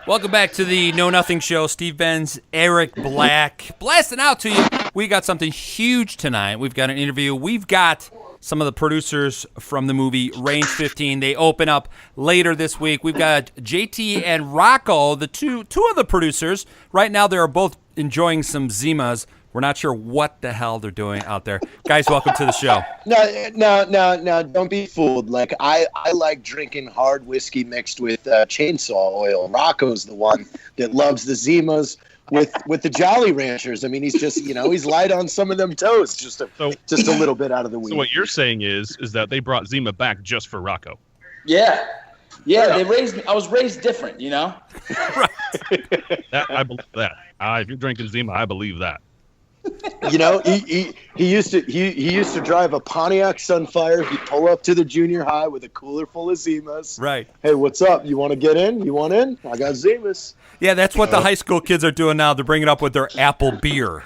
Welcome back to the Know Nothing Show. Steve Benz, Eric Black, blasting out to you. We got something huge tonight. We've got an interview. We've got some of the producers from the movie Range 15. They open up later this week. We've got JT and Rocco, the two of the producers. Right now, they're both enjoying some Zimas. We're not sure what the hell they're doing out there. Guys, welcome to the show. No, don't be fooled. Like, I like drinking hard whiskey mixed with chainsaw oil. Rocco's the one that loves the Zimas with the Jolly Ranchers. I mean, he's just he's light on some of them toes, just a little bit out of the weed. So what you're saying is that they brought Zima back just for Rocco. Yeah. They raised me. I was raised different, Right. I believe that. If you're drinking Zima, I believe that. He used to drive a Pontiac Sunfire. He'd pull up to the junior high with a cooler full of Zimas. Right. Hey, what's up? You want to get in? You want in? I got Zimas. Yeah, that's what the high school kids are doing now. They're bringing up with their apple beer.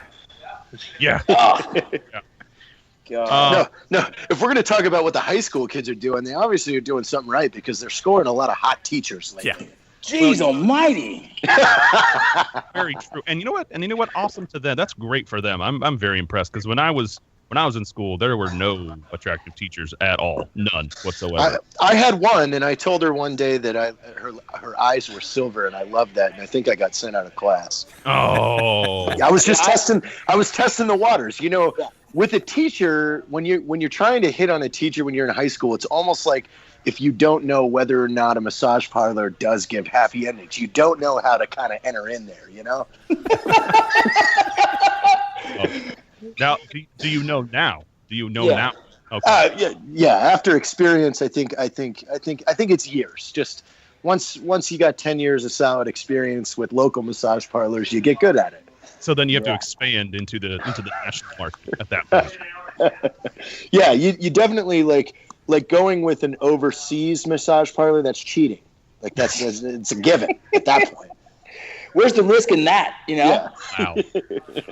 Yeah. God. No. If we're going to talk about what the high school kids are doing, they obviously are doing something right because they're scoring a lot of hot teachers lately. Yeah. Jeez almighty. Very true. And you know what? Awesome to them. That's great for them. I'm very impressed because when I was in school, there were no attractive teachers at all. None whatsoever. I had one, and I told her one day that her eyes were silver, and I loved that, and I think I got sent out of class. Oh. I was just testing the waters. With a teacher, when you're trying to hit on a teacher when you're in high school, it's almost like if you don't know whether or not a massage parlor does give happy endings, you don't know how to kind of enter in there, Now, do you know now? Do you know now? Okay. Yeah. After experience, I think it's years. Just once you got 10 years of solid experience with local massage parlors, you get good at it. So then you have to expand into the national market at that point. Yeah, you definitely like going with an overseas massage parlor. That's cheating. Like it's a given at that point. Where's the risk in that? Yeah. Wow.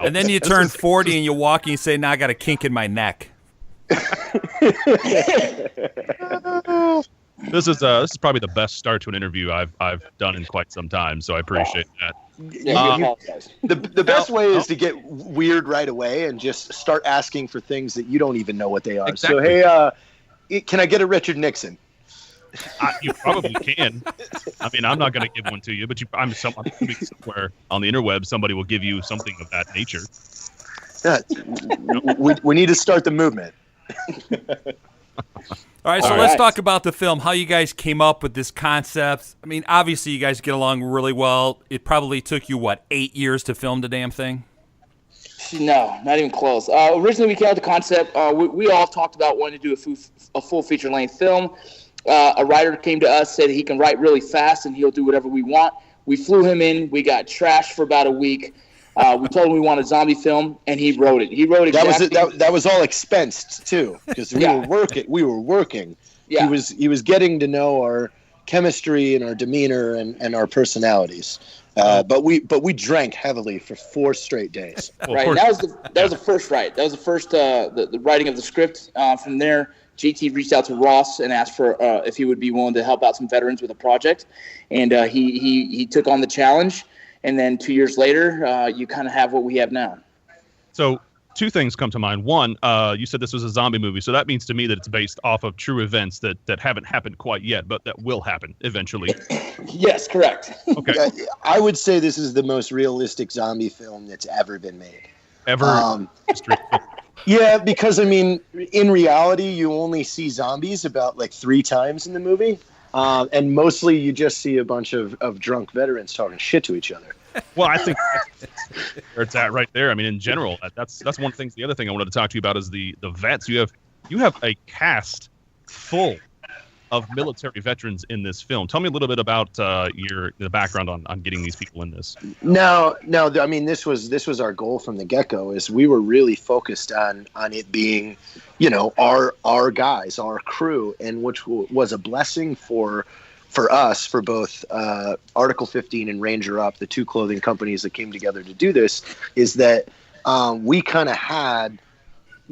And then you turn 40 and you walk and you say, "Now I got a kink in my neck." This is probably the best start to an interview I've done in quite some time. So I appreciate that. The best way is to get weird right away and just start asking for things that you don't even know what they are. Exactly. So hey, can I get a Richard Nixon? You probably can. I mean, I'm not going to give one to you, but I'm somewhere on the interweb somebody will give you something of that nature. Yeah, we need to start the movement. All right, so let's talk about the film, how you guys came up with this concept. I mean, obviously you guys get along really well. It probably took you, 8 years to film the damn thing? No, not even close. Originally, we came up with the concept. We all talked about wanting to do a full feature-length film. A writer came to us, said he can write really fast and he'll do whatever we want. We flew him in. We got trashed for about a week. We told him we want a zombie film, and he wrote it. He wrote exactly. That was all expensed too, because we were working. Yeah. He was getting to know our chemistry and our demeanor and our personalities. But we drank heavily for 4 straight days. Right. That was the first write. That was the first the writing of the script. From there, JT reached out to Ross and asked for if he would be willing to help out some veterans with a project, and he took on the challenge. And then 2 years later, you kind of have what we have now. So 2 things come to mind. One, you said this was a zombie movie, so that means to me that it's based off of true events that haven't happened quite yet, but that will happen eventually. Yes, correct. Okay. I would say this is the most realistic zombie film that's ever been made. Ever history. Yeah, because, I mean, in reality, you only see zombies about 3 times in the movie. And mostly you just see a bunch of drunk veterans talking shit to each other. Well, I think where it's at right there. I mean, in general, that's one of the things. The other thing I wanted to talk to you about is the vets. You have a cast full of military veterans in this film. Tell me a little bit about the background on getting these people in this. No. I mean, this was our goal from the get-go. Is we were really focused on it being, our guys, our crew, and which was a blessing for us, for both Article 15 and Ranger Up, the 2 clothing companies that came together to do this, is that we kind of had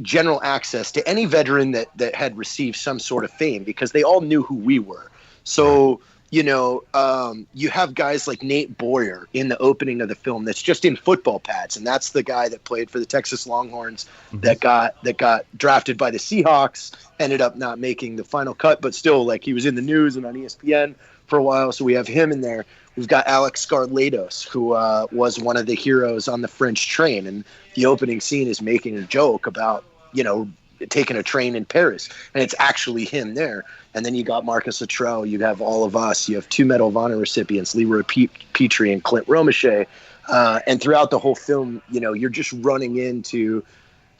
general access to any veteran that had received some sort of fame, because they all knew who we were. So, you have guys like Nate Boyer in the opening of the film that's just in football pads, and that's the guy that played for the Texas Longhorns, that got drafted by the Seahawks, ended up not making the final cut, but still, he was in the news and on ESPN for a while. So we have him in there. We've got Alex Scarlatos, who was one of the heroes on the French train, and the opening scene is making a joke about, taking a train in Paris, and it's actually him there. And then you got Marcus Luttrell, you have all of us, you have 2 Medal of Honor recipients, Leroy Petrie and Clint Romachet, And throughout the whole film, you're just running into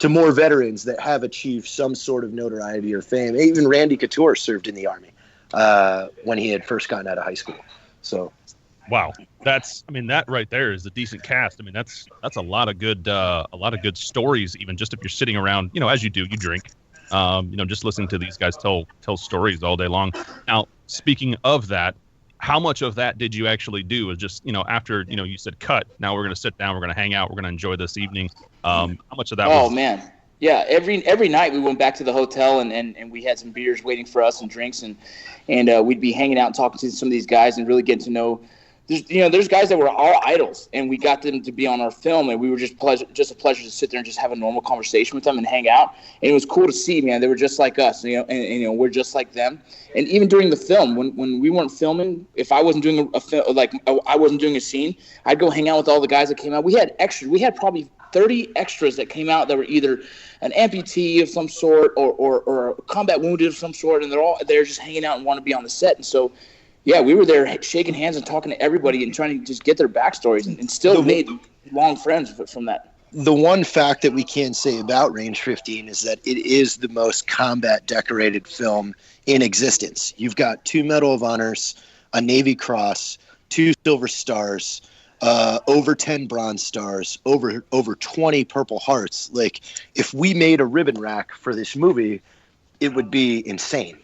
more veterans that have achieved some sort of notoriety or fame. Even Randy Couture served in the Army when he had first gotten out of high school. So, wow, that right there is a decent cast. I mean, that's a lot of good stories. Even just if you're sitting around, as you do, you drink. Just listening to these guys tell stories all day long. Now, speaking of that, how much of that did you actually do? Is just after you said cut. Now we're gonna sit down. We're gonna hang out. We're gonna enjoy this evening. How much of that? Oh man, yeah. Every night we went back to the hotel and we had some beers waiting for us and drinks and we'd be hanging out and talking to some of these guys and really getting to know. There's guys that were our idols, and we got them to be on our film, and we were just a pleasure to sit there and just have a normal conversation with them and hang out. And it was cool to see, man. They were just like us, and we're just like them. And even during the film, when we weren't filming, if I wasn't doing I wasn't doing a scene, I'd go hang out with all the guys that came out. We had extras. We had probably 30 extras that came out that were either an amputee of some sort or a combat wounded of some sort, and they're all there just hanging out and want to be on the set. And so. Yeah, we were there shaking hands and talking to everybody and trying to just get their backstories and still made long friends from that. The one fact that we can say about Range 15 is that it is the most combat decorated film in existence. You've got 2 Medal of Honors, a Navy Cross, 2 Silver Stars, over 10 Bronze Stars, over 20 Purple Hearts. Like, if we made a ribbon rack for this movie, it would be insane.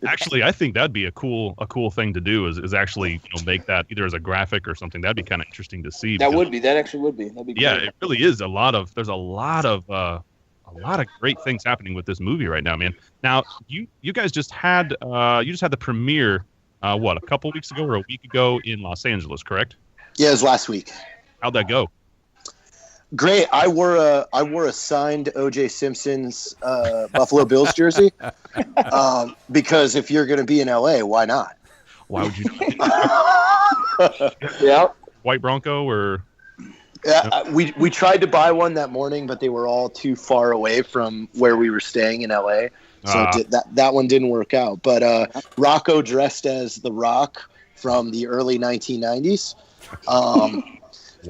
Actually, I think that'd be a cool thing to do is actually make that either as a graphic or something. That'd be kind of interesting to see. That actually would be. That'd be yeah, great. It really is there's a lot of great things happening with this movie right now, man. Now you guys just had the premiere a couple weeks ago or a week ago in Los Angeles, correct? Yeah, it was last week. How'd that go? Great. I wore a signed O.J. Simpson's Buffalo Bills jersey because if you're going to be in L.A., why not? Why would you? Yeah. White Bronco or? Yeah, we tried to buy one that morning, but they were all too far away from where we were staying in L.A. So that one didn't work out. But Rocco dressed as The Rock from the early 1990s.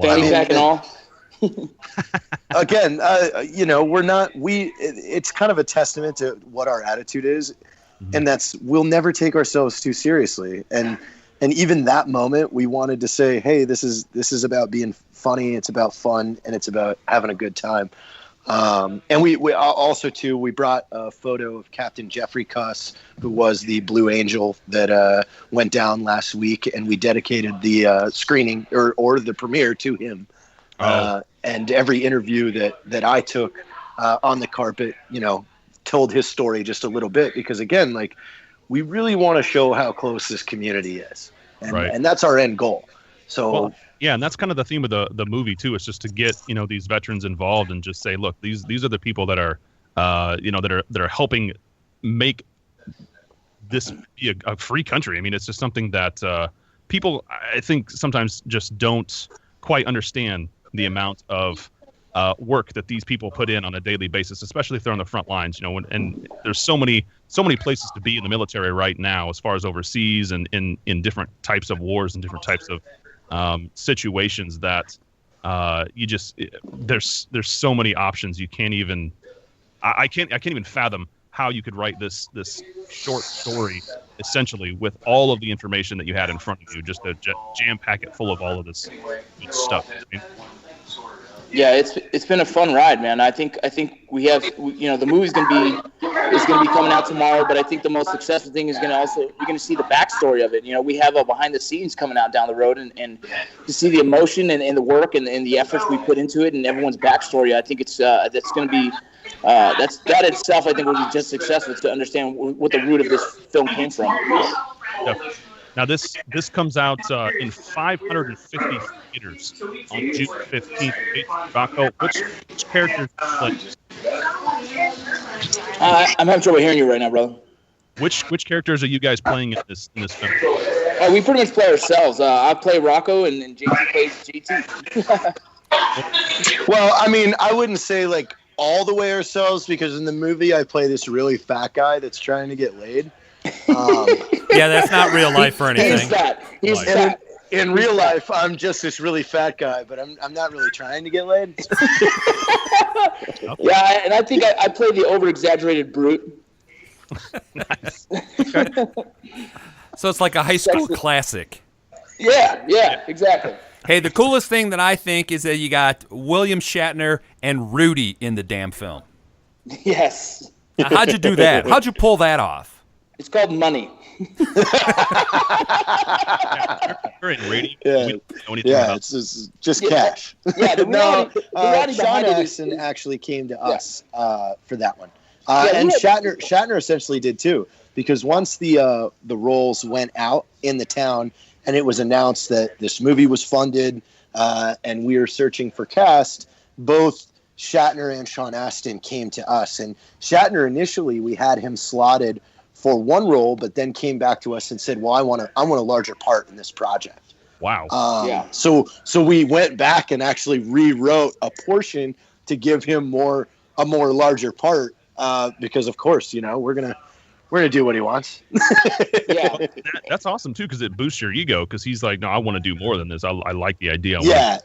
Fanny pack and all. Again, it's kind of a testament to what our attitude is, and that's we'll never take ourselves too seriously. And even that moment, we wanted to say, hey, this is about being funny, it's about fun, and it's about having a good time. And we also too, we brought a photo of Captain Jeffrey Cuss, who was the Blue Angel that went down last week, and we dedicated the screening or the premiere to him. And every interview that I took on the carpet, told his story just a little bit because, again, like we really want to show how close this community is, and that's our end goal. So yeah, and that's kind of the theme of the movie too. Is just to get these veterans involved and just say, look, these are the people that are that are helping make this be a free country. I mean, it's just something that people I think sometimes just don't quite understand. The amount of work that these people put in on a daily basis, especially if they're on the front lines, and there's so many places to be in the military right now, as far as overseas and in different types of wars and different types of situations that there's so many options. You can't even, I can't even fathom how you could write this short story essentially with all of the information that you had in front of you, just to jam pack it full of all of this good stuff. Yeah, it's been a fun ride, man. I think we have the movie's gonna be coming out tomorrow, but I think the most successful thing is you're gonna see the backstory of it. We have a behind the scenes coming out down the road, and to see the emotion and the work and the efforts we put into it and everyone's backstory. I think it's that's gonna be that itself. I think will be just successful to understand what the root of this film came from. Yep. Now, this comes out in 550 theaters on June 15th. Rocco, which characters play? I'm having trouble hearing you right now, brother. Which characters are you guys playing in this film? We pretty much play ourselves. I play Rocco, and JT plays JT. Well, I mean, I wouldn't say like all the way ourselves, because in the movie I play this really fat guy that's trying to get laid. Yeah, that's not real life or anything. He's fat. in real life, I'm just this really fat guy, but I'm not really trying to get laid. Yeah, and I think I play the over-exaggerated brute. Nice. So it's like a high school classic. Yeah, exactly. Hey, the coolest thing that I think is that you got William Shatner and Rudy in the damn film. Yes. Now, how'd you do that? How'd you pull that off? It's called money. You're in radio. Yeah, We don't know anything about it's just cash. Yeah, the reality Sean behind it is- Astin actually came to us for that one, Yeah, and we Shatner essentially did too, because once the roles went out in the town and it was announced that this movie was funded and we were searching for cast, both Shatner and Sean Astin came to us. And Shatner, initially, we had him slotted for one role, but then came back to us and said, well, I want a larger part in this project. Wow. So we went back and actually rewrote a portion to give him a more larger part, because of course, we're gonna do what he wants. Yeah. That's awesome too, because it boosts your ego. Because he's like, no, I want to do more than this. I like the idea.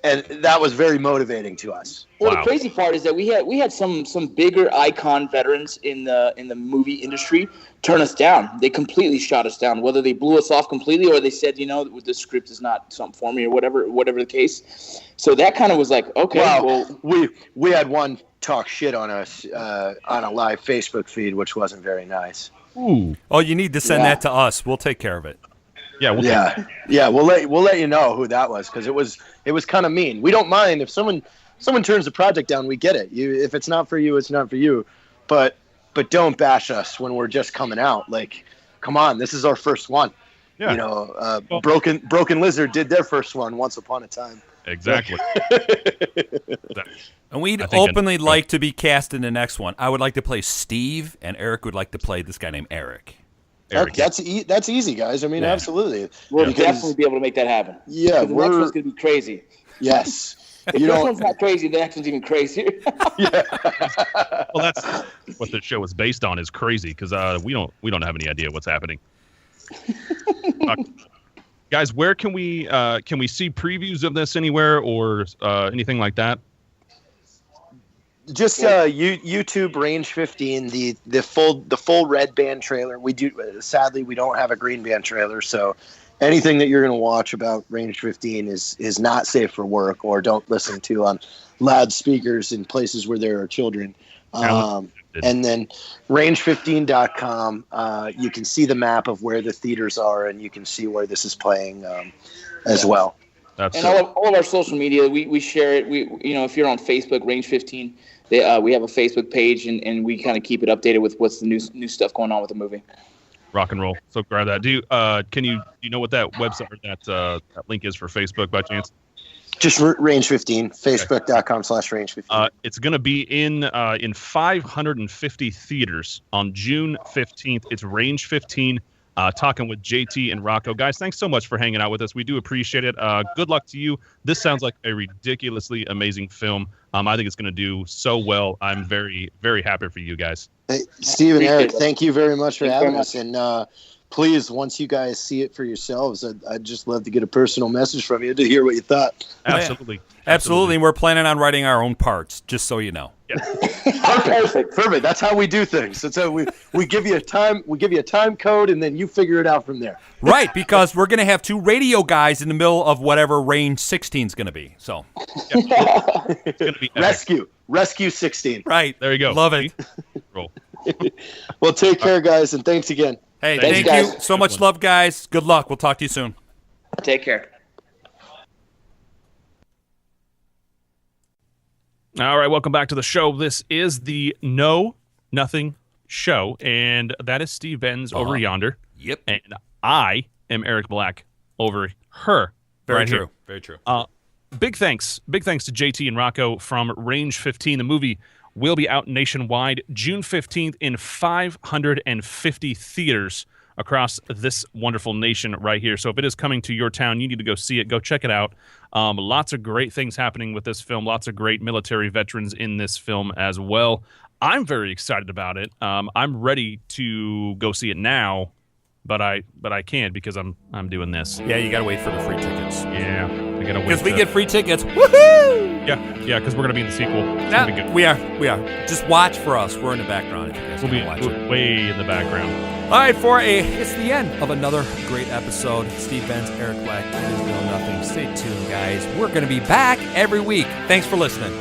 And that was very motivating to us. Well, Wow. the crazy part is that we had some bigger icon veterans in the movie industry turn us down. They completely shot us down. Whether they blew us off completely or they said, the script is not something for me or whatever the case. So that kind of was like, okay, well, we had one talk shit on us on a live Facebook feed, which wasn't very nice. Ooh. Oh, you need to send that to us. We'll take care of it. Yeah. We'll let you know who that was, because it was kind of mean. We don't mind if someone turns the project down. We get it. If it's not for you, it's not for you. But don't bash us when we're just coming out. Like, come on, this is our first one. Yeah. Broken Lizard did their first one once upon a time. Exactly. And we'd I think openly like to be cast in the next one. I would like to play Steve, and Eric would like to play this guy named Eric. That's easy, guys. I mean, absolutely. we'll definitely be able to make that happen. Yeah, the next one's gonna be crazy. Yes. If this one's not crazy, the next one's even crazier. Well, that's what the show is based on. Is crazy, because we don't have any idea what's happening. Guys, where can we see previews of this anywhere or anything like that? Just YouTube Range 15, the full red band trailer. Sadly we don't have a green band trailer, so anything that you're going to watch about Range 15 is not safe for work, or don't listen to on loudspeakers in places where there are children. And then range15.com, you can see the map of where the theaters are, and you can see where this is playing as well. That's and all of our social media, we share it. If you're on Facebook, Range 15, we have a Facebook page, and we kind of keep it updated with what's the new stuff going on with the movie. rock and roll. So grab that. Do you know what that website or that link is for Facebook by chance? Just Range 15, facebook.com/Range 15. It's going to be in 550 theaters on June 15th. It's Range 15, talking with JT and Rocco. Guys, thanks so much for hanging out with us. We do appreciate it. Good luck to you. This sounds like a ridiculously amazing film. I think it's going to do so well. I'm very, very happy for you guys. Hey, Steve and Eric, thank you very much for having us. And please, once you guys see it for yourselves, I'd just love to get a personal message from you to hear what you thought. Absolutely. Absolutely. And we're planning on writing our own parts, just so you know. Yeah. Perfect. That's how we do things. That's how we give you a time code, and then you figure it out from there. Right, because we're going to have two radio guys in the middle of whatever Range 16 is going to be. So It's going to be epic. Rescue 16. right. There you go. Love it. Roll. Well, take care, guys, and thanks again. Hey, Thanks, thank guys. you. So much love, guys. Good luck. We'll talk to you soon. Take care. All right, welcome back to the show. This is the Know Nothing Show, and that is Steve Benz over yonder. Yep. And I am Eric Black over her. Very right true. here. Very true. Big thanks to JT and Rocco from Range 15. The movie will be out nationwide June 15th in 550 theaters across this wonderful nation right here. So if it is coming to your town, you need to go see it. Go check it out. Lots of great things happening with this film. Lots of great military veterans in this film as well. I'm very excited about it. I'm ready to go see it now but I can't because I'm doing this. Yeah, you gotta wait for the free tickets. Yeah, we gotta wait Because we get free tickets. Woohoo! Yeah, because we're gonna be in the sequel. It's Yeah, gonna be good. we are. Just watch for us. We're in the background. If you guys We'll be want to watch it. way in the background. All right, it's the end of another great episode. Steve Benz, Eric Black, It Is Real Nothing. Stay tuned, guys. We're gonna be back every week. Thanks for listening.